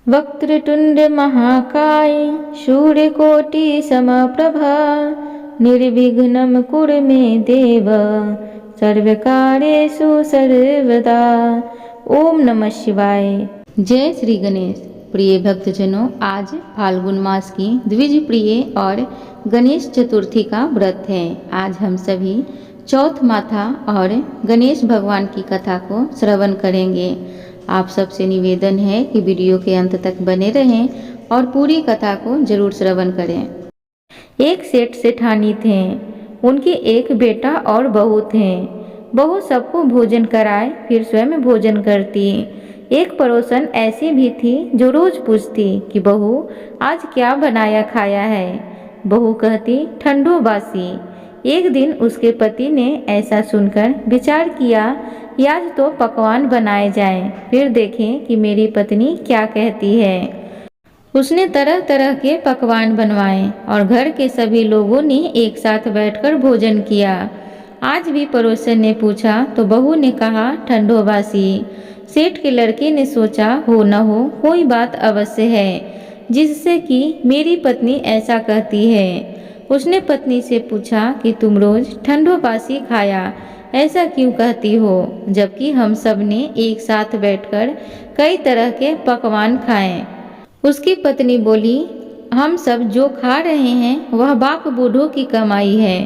वक्रतुंड महाकाय सूर्यकोटि समप्रभा निर्विघ्नं कुरु मे देव सर्वकार्येषु सर्वदा। ओम नमः शिवाय। जय श्री गणेश। प्रिय भक्तजनों, आज फाल्गुन मास की द्विज प्रिय और गणेश चतुर्थी का व्रत है। आज हम सभी चौथ माथा और गणेश भगवान की कथा को श्रवण करेंगे। आप सबसे निवेदन है कि वीडियो के अंत तक बने रहें और पूरी कथा को जरूर श्रवण करें। एक सेठ सेठानी थे। उनके एक बेटा और बहू थे। बहू सबको भोजन कराए फिर स्वयं भोजन करती। एक पड़ोसन ऐसी भी थी जो रोज पूछती कि बहू आज क्या बनाया खाया है। बहू कहती ठंडो बासी। एक दिन उसके पति ने ऐसा सुनकर विचार किया कि आज तो पकवान बनाए जाएं, फिर देखें कि मेरी पत्नी क्या कहती है। उसने तरह तरह के पकवान बनवाए और घर के सभी लोगों ने एक साथ बैठकर भोजन किया। आज भी पड़ोसन ने पूछा तो बहू ने कहा ठंडो बासी। सेठ के लड़के ने सोचा हो न हो कोई बात अवश्य है जिससे कि मेरी पत्नी ऐसा कहती है। उसने पत्नी से पूछा कि तुम रोज ठंडो बासी खाया ऐसा क्यों कहती हो, जबकि हम सब ने एक साथ बैठकर कई तरह के पकवान खाए। उसकी पत्नी बोली हम सब जो खा रहे हैं वह बाप बूढ़ों की कमाई है।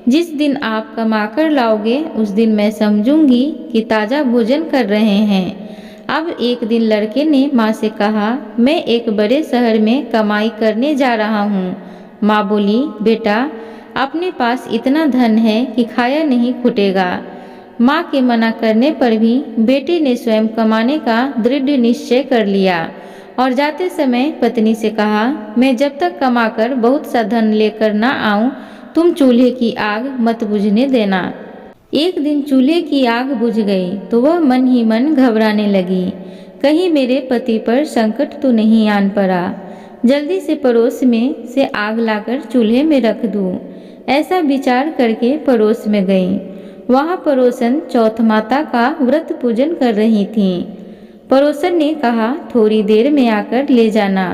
जिस दिन आप कमा कर लाओगे उस दिन मैं समझूंगी कि ताज़ा भोजन कर रहे हैं। अब एक दिन लड़के ने माँ से कहा मैं एक बड़े शहर में कमाई करने जा रहा हूँ। माँ बोली बेटा अपने पास इतना धन है कि खाया नहीं खुटेगा। माँ के मना करने पर भी बेटे ने स्वयं कमाने का दृढ़ निश्चय कर लिया और जाते समय पत्नी से कहा मैं जब तक कमाकर बहुत सा धन लेकर ना आऊं तुम चूल्हे की आग मत बुझने देना। एक दिन चूल्हे की आग बुझ गई तो वह मन ही मन घबराने लगी। कहीं मेरे पति पर संकट तो नहीं आन पड़ा। जल्दी से पड़ोस में से आग लाकर चूल्हे में रख दूं। ऐसा विचार करके पड़ोस में गई। वहाँ पड़ोसन चौथ माता का व्रत पूजन कर रही थी। पड़ोसन ने कहा थोड़ी देर में आकर ले जाना।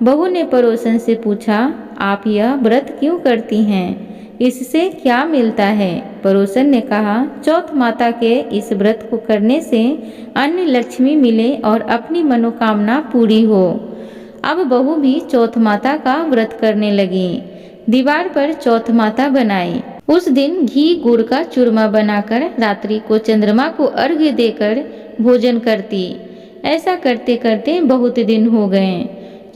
बहू ने पड़ोसन से पूछा आप यह व्रत क्यों करती हैं, इससे क्या मिलता है। पड़ोसन ने कहा चौथ माता के इस व्रत को करने से अन्न लक्ष्मी मिले और अपनी मनोकामना पूरी हो। अब बहू भी चौथ माता का व्रत करने लगी। दीवार पर चौथ माता बनाई। उस दिन घी गुड़ का चूरमा बनाकर रात्रि को चंद्रमा को अर्घ्य देकर भोजन करती। ऐसा करते करते बहुत दिन हो गए।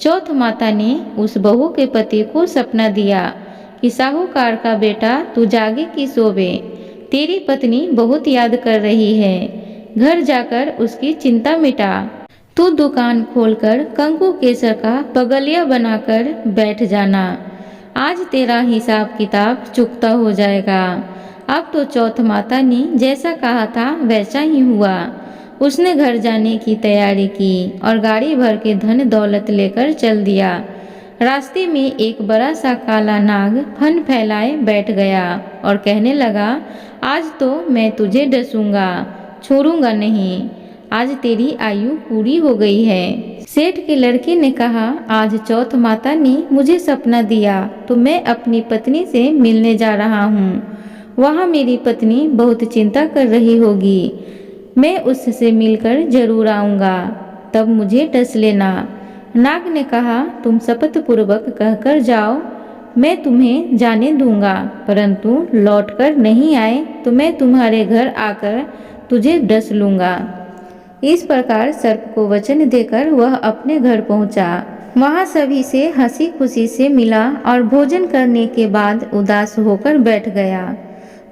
चौथ माता ने उस बहू के पति को सपना दिया कि साहूकार का बेटा तू जागे कि सोवे, तेरी पत्नी बहुत याद कर रही है। घर जाकर उसकी चिंता मिटा। तू दुकान खोलकर कंकु केसर का पगलिया बनाकर बैठ जाना। आज तेरा हिसाब किताब चुकता हो जाएगा। अब तो चौथ माता ने जैसा कहा था वैसा ही हुआ। उसने घर जाने की तैयारी की और गाड़ी भर के धन दौलत लेकर चल दिया। रास्ते में एक बड़ा सा काला नाग फन फैलाए बैठ गया और कहने लगा आज तो मैं तुझे डसूंगा, छोड़ूंगा नहीं। आज तेरी आयु पूरी हो गई है। सेठ के लड़के ने कहा आज चौथ माता ने मुझे सपना दिया तो मैं अपनी पत्नी से मिलने जा रहा हूँ। वहाँ मेरी पत्नी बहुत चिंता कर रही होगी। मैं उससे मिलकर जरूर आऊँगा, तब मुझे डस लेना। नाग ने कहा तुम शपथ पूर्वक कहकर जाओ, मैं तुम्हें जाने दूंगा, परंतु लौटकर नहीं आए तो मैं तुम्हारे घर आकर तुझे डस लूँगा। इस प्रकार सर्प को वचन देकर वह अपने घर पहुंचा। वहां सभी से हंसी खुशी से मिला और भोजन करने के बाद उदास होकर बैठ गया।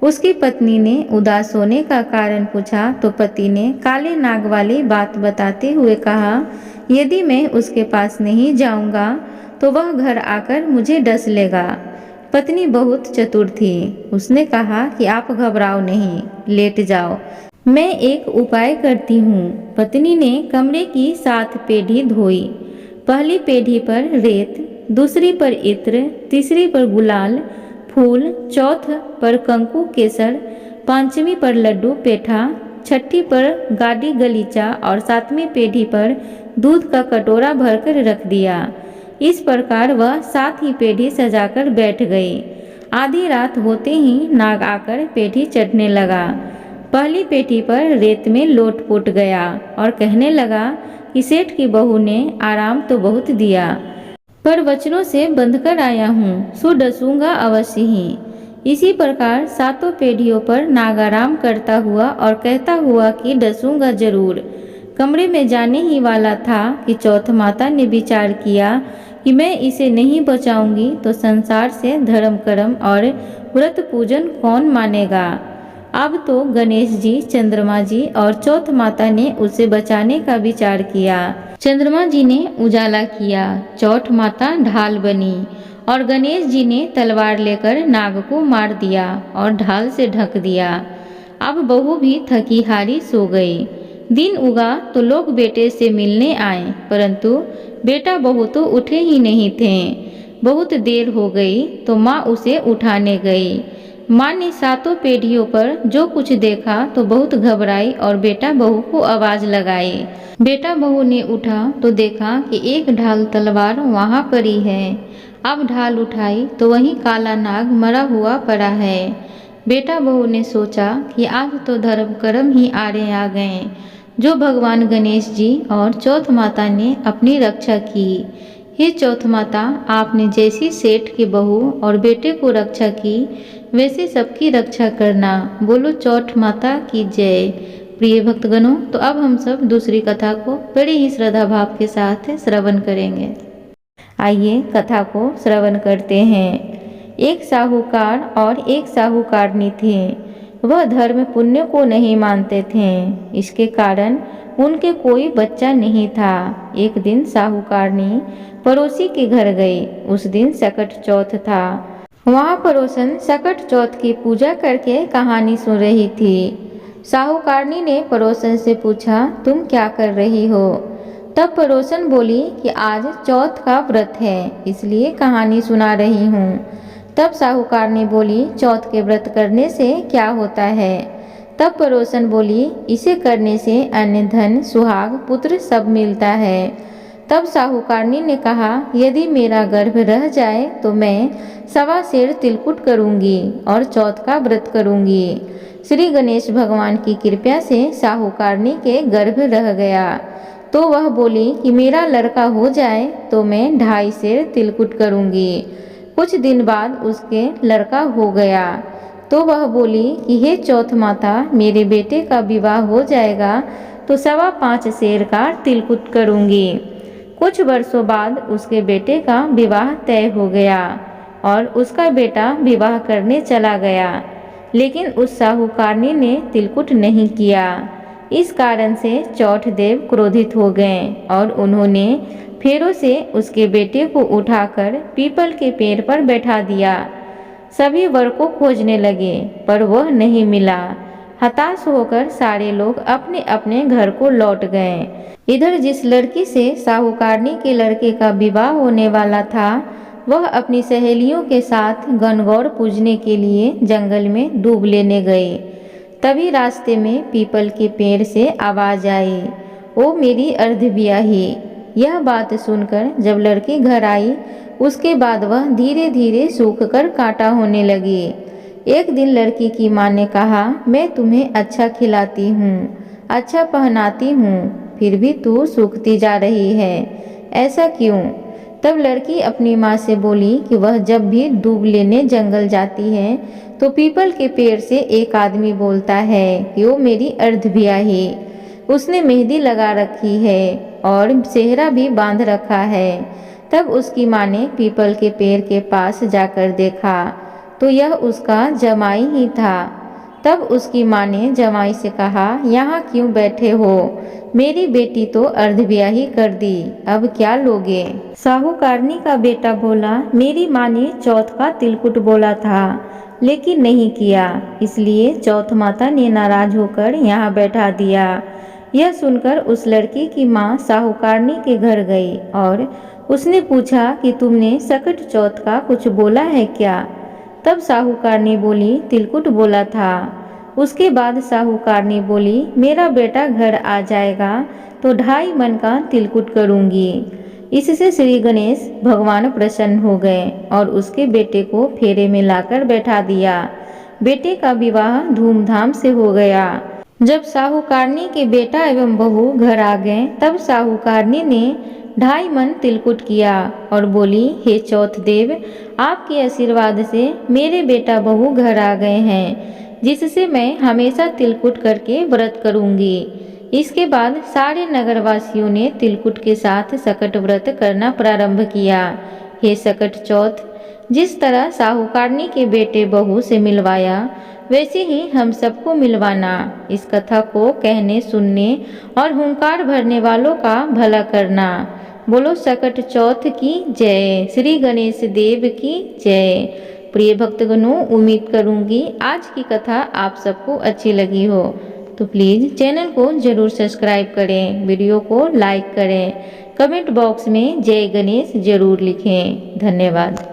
उसकी पत्नी ने उदास होने का कारण पूछा तो पति ने काले नाग वाली बात बताते हुए कहा यदि मैं उसके पास नहीं जाऊंगा तो वह घर आकर मुझे डस लेगा। पत्नी बहुत चतुर थी। उसने कहा कि आप घबराओ नहीं, लेट जाओ, मैं एक उपाय करती हूँ। पत्नी ने कमरे की 7 पेढ़ी धोई। पहली पेढ़ी पर रेत, दूसरी पर इत्र, तीसरी पर गुलाल फूल, चौथ पर कंकु केसर, पांचवी पर लड्डू पेठा, छठी पर गाड़ी गलीचा और 7वीं पेढ़ी पर दूध का कटोरा भरकर रख दिया। इस प्रकार वह 7 ही पेढ़ी सजाकर बैठ गई। आधी रात होते ही नाग आकर पेढ़ी चढ़ने लगा। पहली पेढ़ी पर रेत में लोट-पोट गया और कहने लगा कि सेठ की बहू ने आराम तो बहुत दिया, पर वचनों से बंधकर आया हूँ, सो डसूंगा अवश्य ही। इसी प्रकार 7 पेढ़ियों पर नाग आराम करता हुआ और कहता हुआ कि डसूंगा जरूर। कमरे में जाने ही वाला था कि चौथ माता ने विचार किया कि मैं इसे नहीं बचाऊंगी तो संसार से धर्म कर्म और व्रत पूजन कौन मानेगा। अब तो गणेश जी, चंद्रमा जी और चौथ माता ने उसे बचाने का विचार किया। चंद्रमा जी ने उजाला किया, चौथ माता ढाल बनी और गणेश जी ने तलवार लेकर नाग को मार दिया और ढाल से ढक दिया। अब बहू भी थकी हारी सो गई। दिन उगा तो लोग बेटे से मिलने आए, परंतु बेटा बहू तो उठे ही नहीं थे। बहुत देर हो गई तो माँ उसे उठाने गई। माँ ने 7 पेढ़ियों पर जो कुछ देखा तो बहुत घबराई और बेटा बहू को आवाज लगाई। बेटा बहू ने उठा तो देखा कि एक ढाल तलवार वहाँ पड़ी है। अब ढाल उठाई तो वहीं काला नाग मरा हुआ पड़ा है। बेटा बहू ने सोचा कि आज तो धर्म कर्म ही आड़े आ गए, जो भगवान गणेश जी और चौथ माता ने अपनी रक्षा की। हे चौथ माता, आपने जैसी सेठ की बहू और बेटे को रक्षा की, वैसे सबकी रक्षा करना। बोलो चौथ माता की जय। प्रिय भक्तगणों, तो अब हम सब दूसरी कथा को बड़े ही श्रद्धा भाव के साथ श्रवण करेंगे। आइए कथा को श्रवण करते हैं। एक साहूकार और एक साहूकारनी थे। वह धर्म पुण्य को नहीं मानते थे, इसके कारण उनके कोई बच्चा नहीं था। एक दिन साहूकारनी पड़ोसी के घर गई। उस दिन सकट चौथ था। वहाँ पड़ोसन सकट चौथ की पूजा करके कहानी सुन रही थी। साहूकारनी ने पड़ोसन से पूछा, तुम क्या कर रही हो? तब पड़ोसन बोली कि आज चौथ का व्रत है, इसलिए कहानी सुना रही हूँ। तब साहूकारनी बोली, चौथ के व्रत करने से क्या होता है? तब पड़ोसन बोली, इसे करने से अन्न धन सुहाग पुत्र सब मिलता है। तब साहूकारनी ने कहा, यदि मेरा गर्भ रह जाए तो मैं 1.25 सेर तिलकुट करूंगी और चौथ का व्रत करूंगी। श्री गणेश भगवान की कृपा से साहूकारनी के गर्भ रह गया। तो वह बोली कि मेरा लड़का हो जाए तो मैं 2.5 सेर तिलकुट करूंगी। कुछ दिन बाद उसके लड़का हो गया। तो वह बोली कि हे चौथ माता, मेरे बेटे का विवाह हो जाएगा तो 5.25 सेर का तिलकुट करूंगी। कुछ वर्षों बाद उसके बेटे का विवाह तय हो गया और उसका बेटा विवाह करने चला गया, लेकिन उस साहूकारनी ने तिलकुट नहीं किया। इस कारण से चौठ देव क्रोधित हो गए और उन्होंने फेरों से उसके बेटे को उठाकर पीपल के पेड़ पर बैठा दिया। सभी वर को खोजने लगे पर वह नहीं मिला। हताश होकर सारे लोग अपने अपने घर को लौट गए। इधर जिस लड़की से साहूकारनी के लड़के का विवाह होने वाला था, वह अपनी सहेलियों के साथ गणगौर पूजने के लिए जंगल में डूब लेने गई। तभी रास्ते में पीपल के पेड़ से आवाज आई, ओ मेरी अर्धब्याही। यह बात सुनकर जब लड़की घर आई, उसके बाद वह धीरे धीरे सूख कर कांटा होने लगी। एक दिन लड़की की माँ ने कहा, मैं तुम्हें अच्छा खिलाती हूँ, अच्छा पहनाती हूँ, फिर भी तू सूखती जा रही है, ऐसा क्यों? तब लड़की अपनी माँ से बोली कि वह जब भी दूब लेने जंगल जाती है तो पीपल के पेड़ से एक आदमी बोलता है कि वो मेरी अर्धब्याही। उसने मेहंदी लगा रखी है और सेहरा भी बांध रखा है। तब उसकी माँ ने पीपल के पेड़ के पास जाकर देखा तो यह उसका जमाई ही था। तब उसकी माँ ने जमाई से कहा, यहाँ क्यों बैठे हो? मेरी बेटी तो अर्धब्याही कर दी, अब क्या लोगे? साहूकारनी का बेटा बोला, मेरी माँ ने चौथ का तिलकुट बोला था लेकिन नहीं किया, इसलिए चौथ माता ने नाराज होकर यहाँ बैठा दिया। यह सुनकर उस लड़की की माँ साहूकारनी के घर गई और उसने पूछा कि तुमने सकट चौथ का कुछ बोला है क्या? तब साहूकारनी बोली, तिलकुट बोला था। उसके बाद साहूकारनी बोली, मेरा बेटा घर आ जाएगा तो 2.5 मन का तिलकुट करूंगी। इससे श्री गणेश भगवान प्रसन्न हो गए और उसके बेटे को फेरे में लाकर बैठा दिया। बेटे का विवाह धूमधाम से हो गया। जब साहूकारनी के बेटा एवं बहू घर आ गए तब साहूकारनी ने 2.5 मन तिलकुट किया और बोली, हे चौथ देव, आपके आशीर्वाद से मेरे बेटा बहू घर आ गए हैं, जिससे मैं हमेशा तिलकुट करके व्रत करूंगी। इसके बाद सारे नगरवासियों ने तिलकुट के साथ सकट व्रत करना प्रारंभ किया। हे सकट चौथ, जिस तरह साहूकारनी के बेटे बहू से मिलवाया वैसे ही हम सबको मिलवाना। इस कथा को कहने, सुनने और हुंकार भरने वालों का भला करना। बोलो सकट चौथ की जय, श्री गणेश देव की जय। प्रिय भक्तगणों, उम्मीद करूंगी आज की कथा आप सबको अच्छी लगी हो, तो प्लीज़ चैनल को जरूर सब्सक्राइब करें, वीडियो को लाइक करें, कमेंट बॉक्स में जय गणेश जरूर लिखें। धन्यवाद।